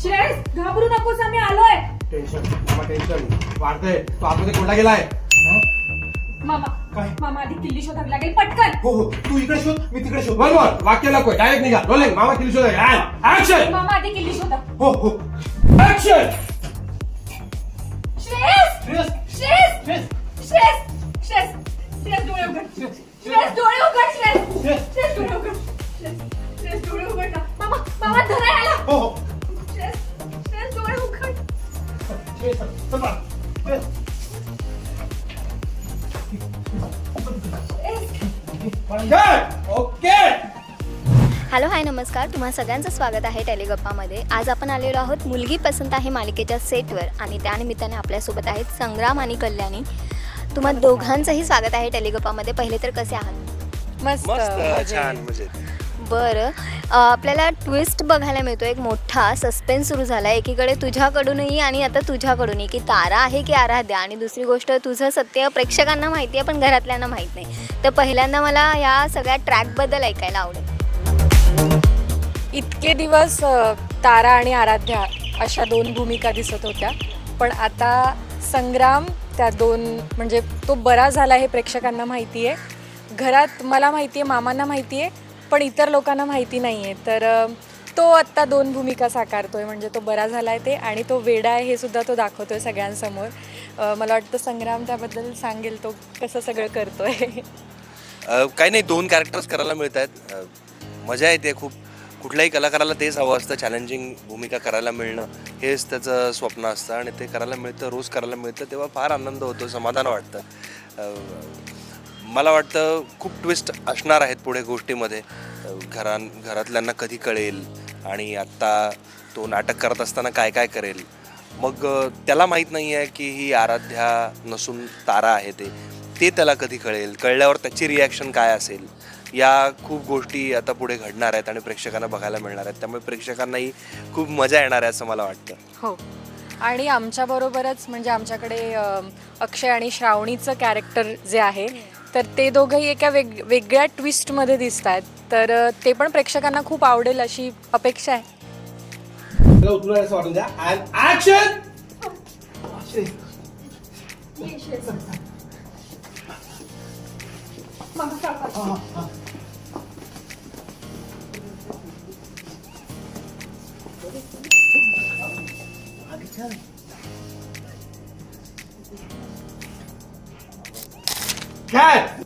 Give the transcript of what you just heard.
श्रेयस घाबरू नकोस, आम्ही आलोय. टेन्शन वाढतंय. तो आतमध्ये कोणला गेलाय? मामा काय? मामा आधी किल्ली शोधावी लागेल, पटकन. हो हो, तू इकडे शोध, मी तिकडे शोध. बरोबर, वाक्य नको, डायरेक्ट निघा. रोलिंग, मामा किल्ली शोधा. ऍक्शन. मामा आधी किल्ली शोधा. हो हो, ऍक्शन. श्रेयस श्रेयस श्रेयस श्रेयस श्रेयस श्रेयस श्रेयस डोळे उघड. श्रेयस डोळे उघड. श्रेयस श्रेयस डोळे उघड. श्रेयस डोळे उघड ना. मामा मामा धराय आला. हो हो, श्रेयस श्रेयस डोळे उघड. श्रेयस चल बा. श्रेयस ओके. हॅलो हाय नमस्कार, तुम्हा सगळ्यांचं स्वागत आहे टेलिगप्पामध्ये. आज आपण आलेलो आहोत मुलगी पसंत आहे मालिकेच्या सेटवर आणि त्यानिमित्ताने आपल्यासोबत आहेत संग्राम आणि कल्याणी. तुम्हा दोघांचंही स्वागत आहे टेलिगप्पामध्ये. पहिले तर कसे आहात? मस्त छान मजेत. बरं, आपल्याला ट्विस्ट बघायला मिळतो, एक मोठा सस्पेन्स सुरू झाला आहे एकीकडे तुझ्याकडूनही आणि आता तुझ्याकडूनही, की तारा आहे की आराध्या. आणि दुसरी गोष्ट, तुझं सत्य प्रेक्षकांना माहिती आहे पण घरातल्यांना माहीत नाही. तर पहिल्यांदा मला या सगळ्या ट्रॅकबद्दल ऐकायला आवडेल. इतके दिवस तारा आणि आराध्या अशा दोन भूमिका दिसत होत्या, पण आता संग्राम त्या दोन, म्हणजे तो बरा झाला हे प्रेक्षकांना माहिती आहे. घरात मला माहिती आहे, मामांना माहिती आहे, पण इतर लोकांना माहिती नाही आहे. तर तो आत्ता दोन भूमिका साकारतोय, म्हणजे तो बरा झाला आहे ते, आणि तो वेडा आहे हे सुद्धा तो दाखवतोय सगळ्यांसमोर. मला वाटतं संग्राम त्याबद्दल सांगेल, तो कसं सगळं करतोय. काही नाही, दोन कॅरेक्टर्स करायला मिळत आहेत, मजा येते खूप. कुठल्याही कलाकाराला तेच हवं असतं, चॅलेंजिंग भूमिका करायला मिळणं हेच त्याचं स्वप्न असतं, आणि ते करायला मिळतं, रोज करायला मिळतं, तेव्हा फार आनंद होतो, समाधान वाटतं. मला वाटतं खूप ट्विस्ट असणार आहेत पुढे गोष्टीमध्ये. घरातल्यांना कधी कळेल, आणि आत्ता तो नाटक करत असताना काय काय करेल. मग त्याला माहीत नाही आहे की ही आराध्या नसून तारा आहे, ते त्याला कधी कळेल. कळल्यावर त्याची रिॲक्शन काय असेल, या खूप गोष्टी आता पुढे घडणार आहेत आणि प्रेक्षकांना बघायला मिळणार आहेत. त्यामुळे प्रेक्षकांनाही खूप मजा येणार आहे असं मला वाटतं. हो, आणि आमच्याबरोबरच म्हणजे आमच्याकडे अक्षय आणि श्रावणीचं कॅरेक्टर जे आहे, तर ते दोघंही एका वेगळ्या ट्विस्टमध्ये दिसत आहेत. तर ते पण प्रेक्षकांना खूप आवडेल अशी अपेक्षा आहे. तुला असं वाटून द्या. ऍक्शन. Cat!